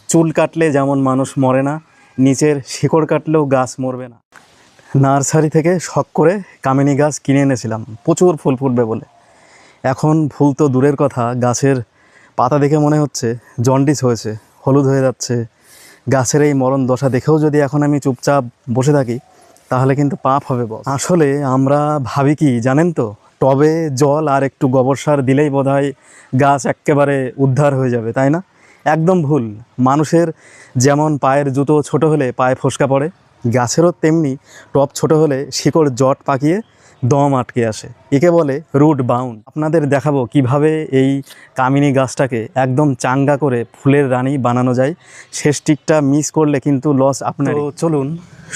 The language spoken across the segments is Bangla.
চুল কাটলে যেমন মানুষ মরে না, নিচের শিকড় কাটলেও গাছ মরবে না। নার্সারি থেকে শখ করে কামিনী গাছ কিনে এনেছিলাম প্রচুর ফুল ফুটবে বলে। এখন ফুল তো দূরের কথা, গাছের পাতা দেখে মনে হচ্ছে জন্ডিস হয়েছে, হলুদ হয়ে যাচ্ছে। গাছের এই মরণ দশা দেখেও যদি এখন আমি চুপচাপ বসে থাকি তাহলে কিন্তু পাপ হবে বস। আসলে আমরা ভাবি কি জানেন তো, টবে জল আর একটু গোবর সার দিলেই বোধহয় গাছ একেবারে উদ্ধার হয়ে যাবে, তাই না? একদম ভুল। মানুষের যেমন পায়ের জুতো ছোট হলে পায়ে ফোসকা পড়ে, গাছেরও তেমনি টব ছোট হলে শিকড় জট পাকিয়ে দম আটকে আসে। একে বলে রুট বাউন্ড। আপনাদের দেখাবো কিভাবে এই কামিনী গাছটাকে একদম চাঙ্গা করে ফুলের রানী বানানো যায়। শেষ টিকটা মিস করলে কিন্তু লস আপনার। তো চলুন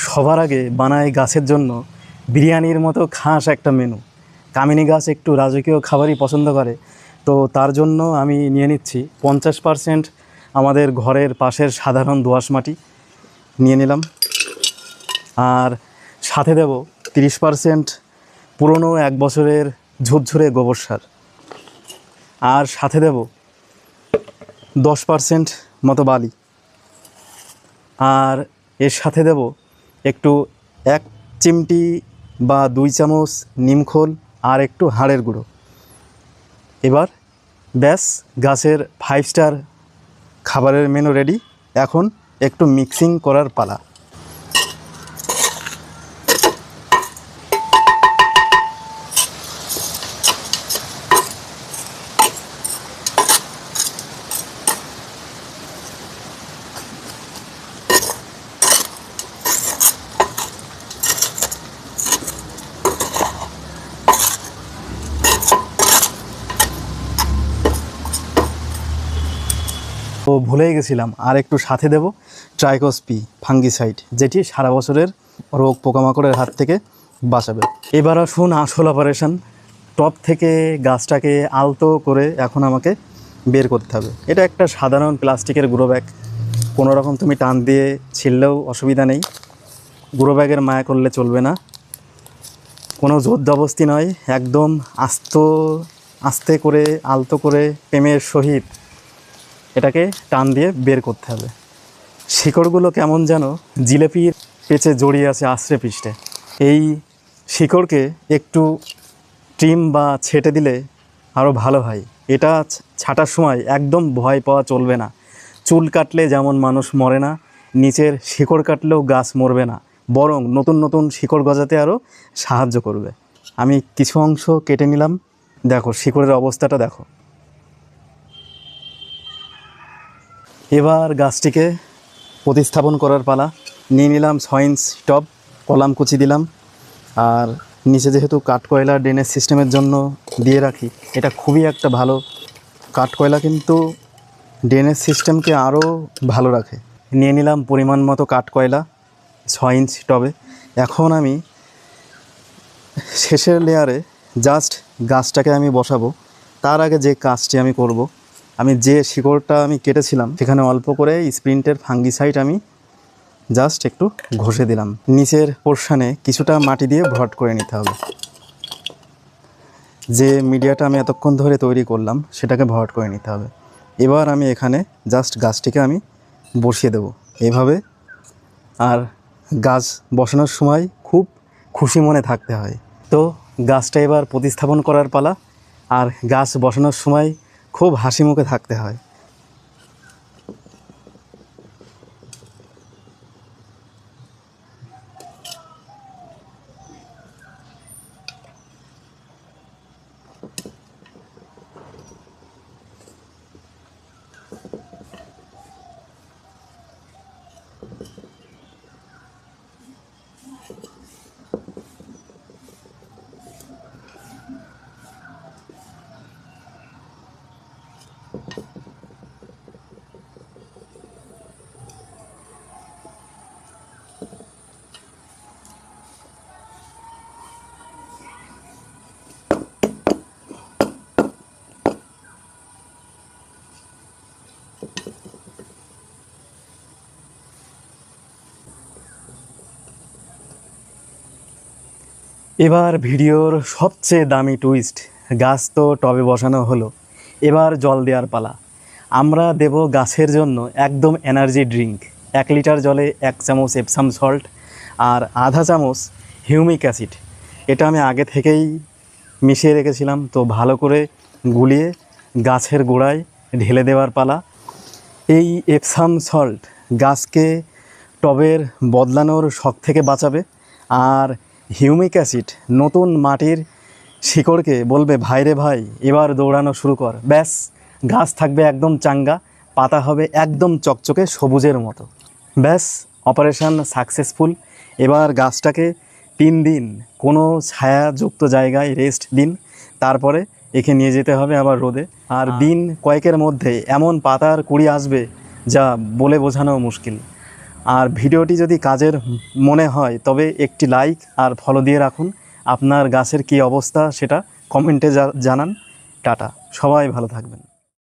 সবার আগে বানাই গাছের জন্য বিরিয়ানির মতো খাস একটা মেনু। কামিনী গাছ একটু রাজকীয় খাবারই পছন্দ করে, তো তার জন্য আমি নিয়ে নিচ্ছি 50% আমাদের ঘরের পাশের সাধারণ দোআঁশ মাটি নিয়ে নিলাম, আর সাথে দেব 30% পুরনো 1 বছরের ঝুরঝুরে গোবর সার, আর সাথে দেব 10% মতো বালি, আর এর সাথে দেব একটু 1 চিমটি বা 2 চামচ নিমখোল আর একটু হাড়ের গুঁড়ো। এবার ব্যাস, গাছের 5 স্টার খাবারের মেনু রেডি। এখন একটু মিক্সিং করার পালা। তো ভুলেই গেছিলাম, আর একটু সাথে দেব ট্রাইকোস্পি ফাঙ্গিসাইড, যেটি সারা বছরের রোগ পোকামাকড়ের হাত থেকে বাঁচাবে। এবার আসুন আসল অপারেশন। টপ থেকে গাছটাকে আলতো করে এখন আমাকে বের করতে হবে। এটা একটা সাধারণ প্লাস্টিকের গ্রো ব্যাগ, কোনো রকম তুমি টান দিয়ে ছিললেও অসুবিধা নেই। গ্রো ব্যাগের মায়া করলে চলবে না, কোনো জোরজবস্তি নয়, একদম আস্তে করে আলতো করে প্রেমের সহিত এটাকে টান দিয়ে বের করতে হবে। শিকড়গুলো কেমন যেন জিলেপির পেঁচে জড়িয়ে আছে আশ্রে পৃষ্ঠে। এই শিকড়কে একটু ট্রিম বা ছেটে দিলে আরও ভালো হয়। এটা ছাঁটার সময় একদম ভয় পাওয়া চলবে না। চুল কাটলে যেমন মানুষ মরে না, নিচের শিকড় কাটলেও গাছ মরবে না, বরং নতুন নতুন শিকড় গজাতে আরও সাহায্য করবে। আমি কিছু অংশ কেটে নিলাম, দেখো শিকড়ের অবস্থাটা দেখো। এবার গাছটিকে প্রতিস্থাপন করার পালা। নিয়ে নিলাম 6 ইঞ্চ টব, কলাম কুচি দিলাম, আর নিচে যেহেতু কাঠকয়লা ড্রেনেজ সিস্টেমের জন্য দিয়ে রাখি, এটা খুবই একটা ভালো কাঠকয়লা, কিন্তু ড্রেনেজ সিস্টেমকে আরও ভালো রাখে। নিয়ে নিলাম পরিমাণ মতো কাঠকয়লা 6 ইঞ্চ টবে। এখন আমি শেষের লেয়ারে জাস্ট গাছটাকে আমি বসাবো। তার আগে যে কাজটি আমি করব, আমি যে শিকড়টা আমি কেটেছিলাম সেখানে অল্প করে স্প্রিন্টের ফাঙ্গিসাইড আমি জাস্ট একটু ঘষে দিলাম। নিচের পোর্শনে কিছুটা মাটি দিয়ে ভরাট করে নিতে হবে। যে মিডিয়াটা আমি এতক্ষণ ধরে তৈরি করলাম সেটাকে ভরাট করে নিতে হবে। এবার আমি এখানে জাস্ট গাছটিকে আমি বসিয়ে দেব এইভাবে। আর গাছ বসানোর সময় খুব খুশি মনে থাকতে হয়। তো গাছটা এবার প্রতিস্থাপন করার পালা, আর গাছ বসানোর সময় খুব হাসি মুখে থাকতে হয়। এবার ভিডিওর সবচেয়ে দামি টুইস্ট, গাছ তো টবে বসানো হলো, এবার জল দেওয়ার পালা। আমরা দেব গাছের জন্য একদম এনার্জি ড্রিঙ্ক। 1 লিটার জলে 1 চামচ এপসাম সল্ট আর আধা চামচ হিউমিক অ্যাসিড। এটা আমি আগে থেকেই মিশিয়ে রেখেছিলাম, তো ভালো করে গুলিয়ে গাছের গোড়ায় ঢেলে দেওয়ার পালা। এই এপসাম সল্ট গাছকে টবের বদলানোর শখ থেকে বাঁচাবে, আর হিউমিক অ্যাসিড নতুন মাটির শিকড়কে বলবে ভাই রে ভাই এবার দৌড়ানো শুরু কর। ব্যাস, গাছ থাকবে একদম চাঙ্গা, পাতা হবে একদম চকচকে সবুজের মতো। ব্যাস, অপারেশান সাকসেসফুল। এবার গাছটাকে 3 দিন কোনো ছায়াযুক্ত জায়গায় রেস্ট দিন, তারপরে একে নিয়ে যেতে হবে আবার রোদে। আর দিন কয়েকের মধ্যে এমন পাতার কুড়ি আসবে যা বলে বোঝানো মুশকিল। আর ভিডিওটি যদি কাজের মনে হয় তবে একটি লাইক আর ফলো দিয়ে রাখুন। আপনার গাছের কী অবস্থা সেটা কমেন্টে জানান। টাটা, সবাই ভালো থাকবেন।